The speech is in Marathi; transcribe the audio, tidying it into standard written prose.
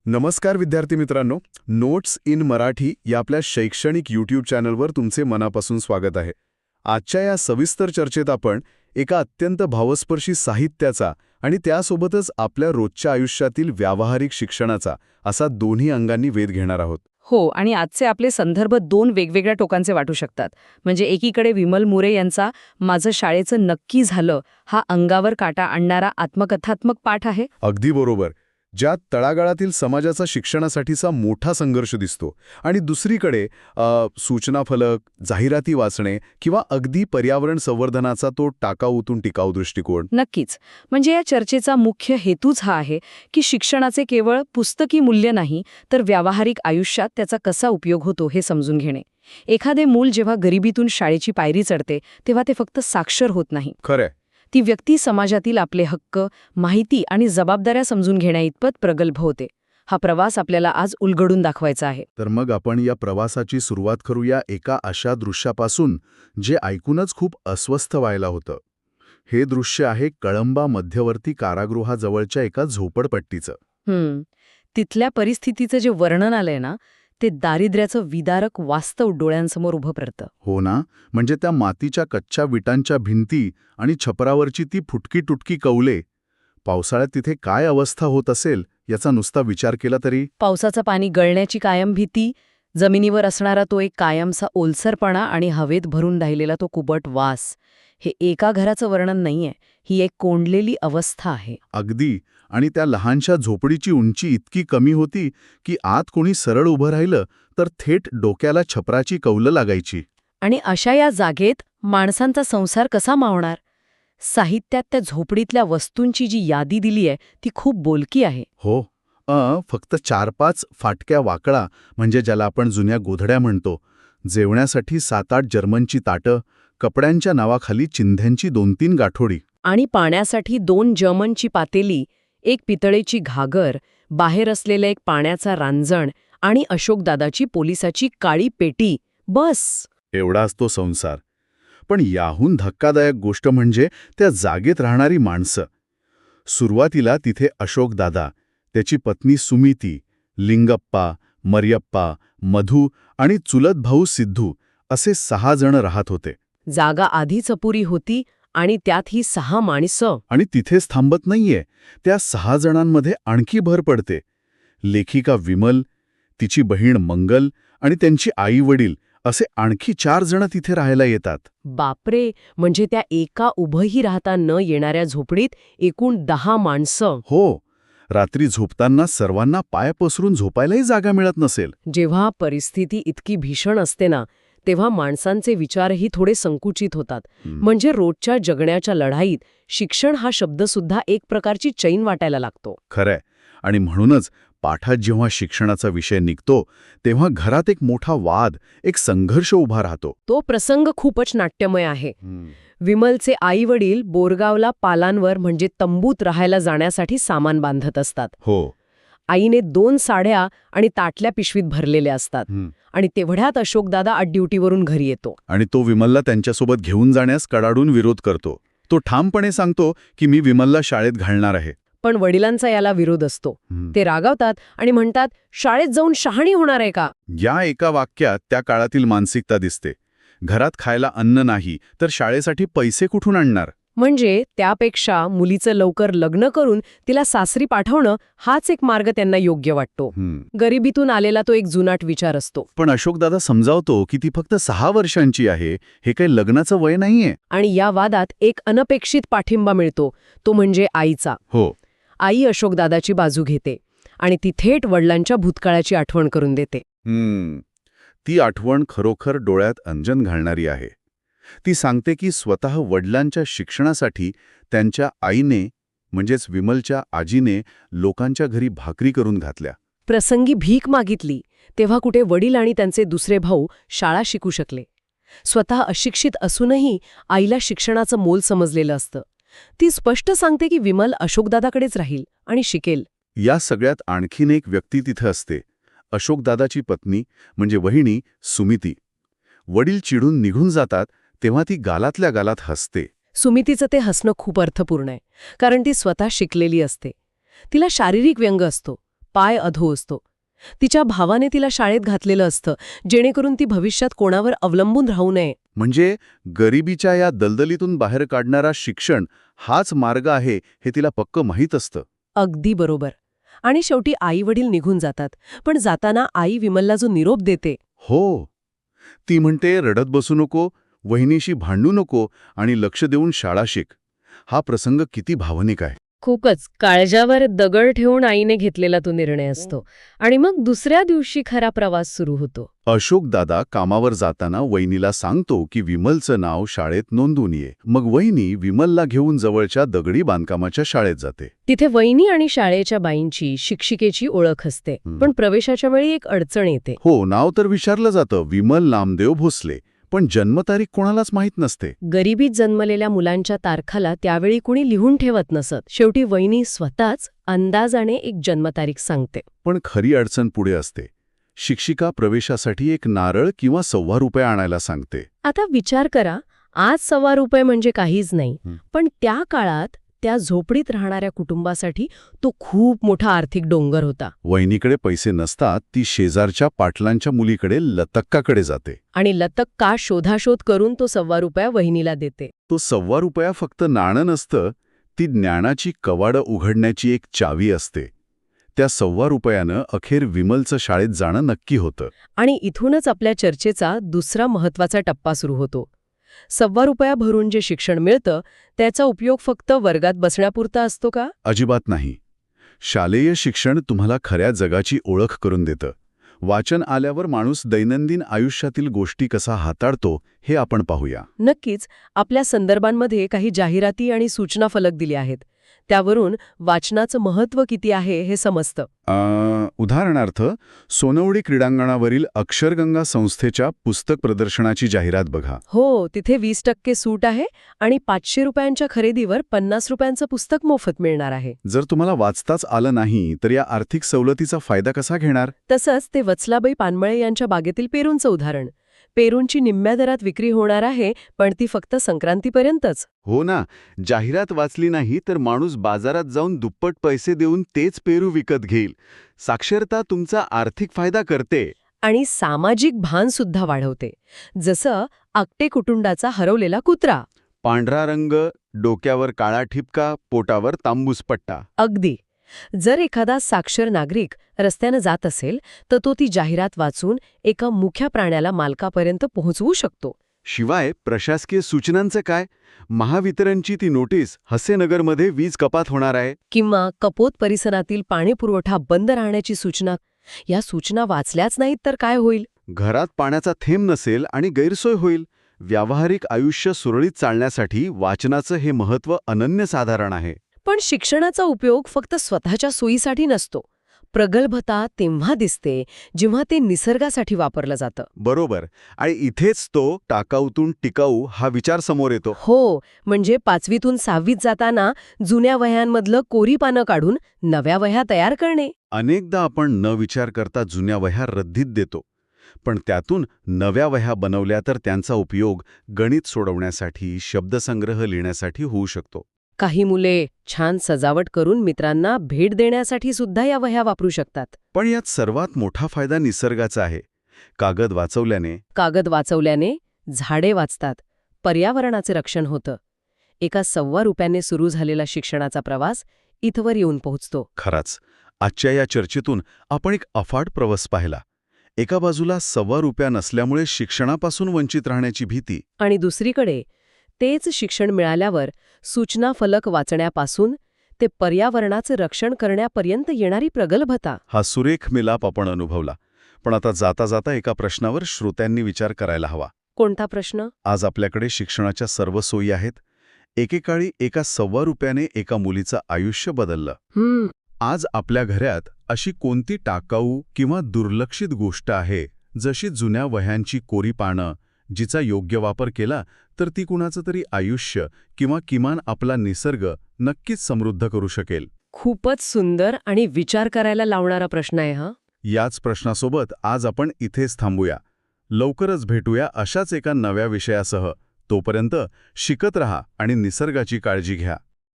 नमस्कार विद्यार्थी मित्रांनो, नोट्स इन मराठी या आपल्या शैक्षणिक यूट्यूब चॅनलवर तुमचे मनापासून स्वागत आहे. आजच्या या सविस्तर चर्चेत आपण एका अत्यंत भावस्पर्शी साहित्याचा आणि त्यासोबतच आपल्या रोजच्या आयुष्यातील व्यावहारिक शिक्षणाचा असा दोन्ही अंगांनी वेध घेणार आहोत. हो, आणि आजचे आपले संदर्भ दोन वेगवेगळ्या टोकांचे वाटू शकतात. म्हणजे एकीकडे विमल मुरे यांचा माझं शाळेचं नक्की झालं हा अंगावर काटा आणणारा आत्मकथात्मक पाठ आहे. अगदी बरोबर, ज्यात तळागाळातील समाजाचा शिक्षणासाठीचा मोठा संघर्ष दिसतो, आणि दुसरीकडे सूचना फलक, जाहिराती वाचणे किंवा अगदी पर्यावरण संवर्धनाचा तो टाकाऊतून टिकाऊ दृष्टिकोन. नक्कीच. म्हणजे या चर्चेचा मुख्य हेतूच हा आहे की शिक्षणाचे केवळ पुस्तकी मूल्य नाही, तर व्यावहारिक आयुष्यात त्याचा कसा उपयोग होतो हे समजून घेणे. एखादे मूल जेव्हा गरिबीतून शाळेची पायरी चढते तेव्हा ते फक्त साक्षर होत नाही. खरंय. ती व्यक्ती समाजातील आपले हक्क, माहिती आणि जबाबदाऱ्या समजून घेण्याइतपत प्रगल्भ होते. हा प्रवास आपल्याला आज उलगडून दाखवायचा आहे. तर मग आपण या प्रवासाची सुरुवात करूया एका अशा दृश्यापासून जे ऐकूनच खूप अस्वस्थ व्हायला होतं. हे दृश्य आहे कळंबा मध्यवर्ती कारागृहाजवळच्या एका झोपडपट्टीचं. तिथल्या परिस्थितीचं जे वर्णन आलंय ना, ते दारिद्र्याचं विदारक वास्तव डोळ्यांसमोर उभं करतं. हो ना, म्हणजे त्या मातीच्या कच्च्या विटांच्या भिंती आणि छपरावरची ती फुटकी तुटकी कौले. पावसाळ्यात तिथे काय अवस्था होत असेल याचा नुसता विचार केला तरी. पावसाचं पाणी गळण्याची कायम भीती, जमिनीवर असणारा तो एक कायमचा ओलसरपणा आणि हवेत भरून राहिलेला तो कुबट वास, हे एका घराचं वर्णन नाहीये, ही एक कोंडलेली अवस्था आहे. अगदी. आणि त्या लहानशा झोपडीची उंची इतकी कमी होती की आत कोणी सरळ उभं राहिलं तर थेट डोक्याला छपराची कौलं लागायची. आणि अशा या जागेत माणसांचा संसार कसा मावणार? साहित्यात त्या झोपडीतल्या वस्तूंची जी यादी दिली आहे ती खूप बोलकी आहे. हो. फक्त 4-5 फाटक्या वाकळा, म्हणजे ज्याला आपण जुन्या गोधड्या म्हणतो, जेवण्यासाठी 7-8 जर्मनची ताटं, कपड्यांच्या नावाखाली चिंध्यांची 2-3 गाठोडी. आणि पाण्यासाठी 2 जर्मनची पातेली, एक पितळेची घागर, बाहेर असलेलं एक पाण्याचा रांजण आणि अशोकदादाची पोलिसाची काळी पेटी, बस. एवढाच तो संसार. पण याहून धक्कादायक गोष्ट म्हणजे त्या जागेत राहणारी माणसं. सुरुवातीला तिथे अशोकदादा, त्याची पत्नी सुमिती, लिंगप्पा, मरियप्पा, मधू आणि चुलत भाऊ सिद्धू असे 6 जण राहत होते. जागा आधीच अपुरी होती आणि त्यात ही 6 माणसं. आणि तिथेच थांबत नाहीये, त्या 6 जणांमध्ये आणखी भर पडते. लेखिका विमल, तिची बहीण मंगल आणि त्यांची आई-वडील असे आणखी 4 जण तिथे राहायला येतात. बापरे, म्हणजे त्या एका उभंही राहता न येणाऱ्या झोपडीत एकूण 10 माणसं. हो. रात्री झोपताना सर्वांना पाय पसरून झोपायलाही जागा मिळत नसेल. जेव्हा परिस्थिती इतकी भीषण असते ना, तेव्हा माणसांचे विचारही थोडे संकुचित होतात. म्हणजे रोजच्या जगण्याच्या लढाईत शिक्षण हा शब्दसुद्धा एक प्रकारची चैन वाटायला लागतो. खरंय. आणि म्हणूनच पाठात जेव्हा शिक्षणाचा विषय निघतो तेव्हा घरात एक मोठा वाद, एक संघर्ष उभा राहतो. तो प्रसंग खूपच नाट्यमय आहे. विमलचे आई-वडील बोरगावला पालांवर म्हणजे तंबूत राहायला जाण्यासाठी सामान बांधत असतात. हो. आईने 2 साड्या आणि ताटल्या पिशवीत भरलेल्या असतात. आणि तेवढ्यात अशोकदादा ड्युटीवरून घरी येतो. आणि तो विमलला त्यांच्यासोबत घेऊन जाण्यास कडाडून विरोध करतो. तो ठामपणे सांगतो की मी विमलला शाळेत घालणार आहे. पण वडिलांचा याला विरोध असतो. ते रागावतात आणि म्हणतात, शाळेत जाऊन शहाणी होणार आहे का? या एका वाक्यात त्या काळातील मानसिकता दिसते. घरात खायला अन्न नाही तर शाळेसाठी पैसे कुठून आणणार? म्हणजे त्यापेक्षा मुलीचं लवकर लग्न करून तिला सासरी पाठवणं हाच एक मार्ग त्यांना योग्य वाटतो. गरिबीतून आलेला तो एक जुनाट विचार असतो. पण अशोकदादा समजावतो की ती फक्त 6 वर्षांची आहे, हे काही लग्नाचं वय नाहीये. आणि या वादात एक अनपेक्षित पाठिंबा मिळतो, तो म्हणजे आईचा. हो. आई अशोकदादाची बाजू घेते आणि ती थेट वडिलांच्या भूतकाळाची आठवण करून देते. ती आठवण खरोखर डोळ्यात अंजन घालणारी आहे. ती सांगते की स्वतः वडिलांच्या शिक्षणासाठी त्यांच्या आईने, म्हणजेच विमलच्या आजीने, लोकांच्या घरी भाकरी करून घातल्या. प्रसंगी भीक मागितली तेव्हा कुठे वडील आणि त्यांचे दुसरे भाऊ शाळा शिकू शकले. स्वतः अशिक्षित असूनही आईला शिक्षणाचं मोल समजलेलं असतं. ती स्पष्ट सांगते की विमल अशोकदादाकडेच राहील आणि शिकेल. या सगळ्यात आणखीन एक व्यक्ती तिथे असते, अशोकदादाची पत्नी म्हणजे वहिनी सुमिती. वडील चिडून निघून जातात तेव्हा ती गालातल्या गालात हसते. सुमितीचं ते हसणं खूप अर्थपूर्ण आहे, कारण ती स्वतः शिकलेली असते. तिला शारीरिक व्यंग असतो, पाय अधो असतो. तिच्या भावाने तिला शाळेत घातलेलं असतं, जेणेकरून ती भविष्यात कोणावर अवलंबून राहू नये. म्हणजे गरिबीच्या या दलदलीतून बाहेर काढणारा शिक्षण हाच मार्ग आहे हे तिला पक्क माहीत असतं. अगदी बरोबर. आणि शेवटी आई-वडील निघून जातात. पण जाताना आई विमलला जो निरोप देते, हो, ती म्हणते रडत बसू नको, वहिनीशी भांडू नको आणि लक्ष देऊन शाळा शिक. हा प्रसंग किती भावनिक आहे. खूपच काळजावर दगड ठेवून आईने घेतलेला तो निर्णय असतो. आणि मग दुसऱ्या दिवशी खरा प्रवास सुरू होतो. अशोक दादा कामावर जाताना वहिनीला सांगतो की विमलचं नाव शाळेत नोंदवून ये. मग वहिनी विमलला घेऊन जवळच्या दगडी बांधकामाच्या शाळेत जाते. तिथे वहिनी आणि शाळेच्या बाईंची, शिक्षिकेची ओळख असते. पण प्रवेशाच्या वेळी एक अडचण येते. हो, नाव तर विचारलं जातं, विमल नामदेव भोसले, पण जन्मतारीख कोणालाच माहीत नसते. गरिबीत जन्मलेल्या मुलांच्या तारखाला त्यावेळी कुणी लिहून ठेवत नसत. शेवटी वहिनी स्वतःच अंदाजाने एक जन्मतारीख सांगते. पण खरी अडचण पुढे असते. शिक्षिका प्रवेशासाठी एक नारळ किंवा ₹1.25 आणायला सांगते. आता विचार करा, आज ₹1.25 म्हणजे काहीच नाही. पण त्या काळात त्या झोपडीत राहणाऱ्या कुटुंबासाठी तो खूप मोठा आर्थिक डोंगर होता. वहिनीकडे पैसे नसतात, ती शेजारच्या पाटलांच्या मुलीकडे लतक्काकडे जाते. आणि लतक्का शोधाशोध करून तो ₹1.25 वहिनीला देते. तो ₹1.25 फक्त नाणं नसतं, ती ज्ञानाची कवाडं उघडण्याची एक चावी असते. त्या ₹1.25 अखेर विमलचं शाळेत जाणं नक्की होतं. आणि इथूनच आपल्या चर्चेचा दुसरा महत्वाचा टप्पा सुरू होतो. ₹1.25 भरून जे शिक्षण मिळतं त्याचा उपयोग फक्त वर्गात बसण्यापुरता असतो का? अजिबात नाही. शालेय शिक्षण तुम्हाला खऱ्या जगाची ओळख करून देतं. वाचन आल्यावर माणूस दैनंदिन आयुष्यातील गोष्टी कसा हाताळतो हे आपण पाहूया. नक्कीच. आपल्या संदर्भांमध्ये काही जाहिराती आणि सूचना फलक दिले आहेत. त्यावरून वाचनाचं महत्त्व किती आहे हे समजतं. उदाहरणार्थ, सोनवडी क्रीडांगणावरील अक्षरगंगा संस्थेच्या पुस्तक प्रदर्शनाची जाहिरात बघा. हो, तिथे 20% सूट आहे आणि ₹500 खरेदीवर ₹50 पुस्तक मोफत मिळणार आहे. जर तुम्हाला वाचताच आलं नाही तर या आर्थिक सवलतीचा फायदा कसा घेणार? तसंच ते वत्सलाबाई पानमळे यांच्या बागेतील पेरूंचं उदाहरण. पेरूंची निम्म्या दरात विक्री होणार आहे, पण ती फक्त संक्रांतीपर्यंतच. हो ना, जाहिरात वाचली नाही तर माणूस बाजारात जाऊन दुप्पट पैसे देऊन तेच पेरू विकत घेईल. साक्षरता तुमचा आर्थिक फायदा करते. आणि सामाजिक भान सुद्धा वाढवते. जसं आकटे कुटुंबाचा हरवलेला कुत्रा. पांढरा रंग, डोक्यावर काळा ठिपका, पोटावर तांबूस पट्टा. अगदी. जर एखादा साक्षर नागरिक रस्त्यानं जात असेल तर तो ती जाहिरात वाचून एका मुख्या प्राण्याला मालकापर्यंत पोहोचवू शकतो. शिवाय प्रशासकीय सूचनांचं काय? महावितरणची ती नोटीस, हसेनगरमध्ये वीज कपात होणार आहे, किंवा कपोत परिसरातील पाणीपुरवठा बंद राहण्याची सूचना. या सूचना वाचल्याच नाहीत तर काय होईल? घरात पाण्याचा थेंब नसेल आणि गैरसोय होईल. व्यावहारिक आयुष्य सुरळीत चालण्यासाठी वाचनाचं हे महत्त्व अनन्यसाधारण आहे. पण शिक्षणाचा उपयोग फक्त स्वतःच्या सोयीसाठी नसतो. प्रगल्भता तेव्हा दिसते जेव्हा ते निसर्गासाठी वापरलं जातं. बरोबर. आणि इथेच तो टाकाऊतून टिकाऊ हा विचार समोर येतो. हो, म्हणजे 5वीतून 6वीत जाताना जुन्या वह्यांमधलं कोरी पानं काढून नव्या वह्या तयार करणे. अनेकदा आपण न विचार करता जुन्या वह्या रद्दीत देतो. पण त्यातून नव्या वह्या बनवल्या तर त्यांचा उपयोग गणित सोडवण्यासाठी, शब्दसंग्रह लिहिण्यासाठी होऊ शकतो. काही मुले छान सजावट करून मित्रांना भेट देण्यासाठी सुद्धा या वह्या वापरू शकतात. पण यात सर्वात मोठा फायदा निसर्गाचा आहे. कागद वाचवल्याने झाडे वाचतात, पर्यावरणाचे रक्षण होतं. एका ₹1.25 सुरू झालेला शिक्षणाचा प्रवास इथवर येऊन पोहोचतो. खराच, आजच्या या चर्चेतून आपण एक अफाट प्रवास पाहिला. एका बाजूला ₹1.25 नसल्यामुळे शिक्षणापासून वंचित राहण्याची भीती, आणि दुसरीकडे तेच शिक्षण मिळाल्यावर सूचना फलक वाचण्यापासून ते पर्यावरणाचं रक्षण करण्यापर्यंत येणारी प्रगल्भता. हा सुरेख मिलाप आपण अनुभवला. पण आता जाता जाता एका प्रश्नावर श्रोत्यांनी विचार करायला हवा. कोणता प्रश्न? आज आपल्याकडे शिक्षणाच्या सर्व सोयी आहेत. एकेकाळी एका ₹1.25 एका मुलीचं आयुष्य बदललं. आज आपल्या घरात अशी कोणती टाकाऊ किंवा दुर्लक्षित गोष्ट आहे, जशी जुन्या वह्यांची कोरी पानं, जिचा योग्य वापर केला तर ती कुणाचं तरी आयुष्य किंवा किमान आपला निसर्ग नक्कीच समृद्ध करू शकेल? खूपच सुंदर आणि विचार करायला लावणारा प्रश्न आहे हा. याच प्रश्नासोबत आज आपण इथेच थांबूया. लवकरच भेटूया अशाच एका नव्या विषयासह. तोपर्यंत शिकत रहा आणि निसर्गाची काळजी घ्या.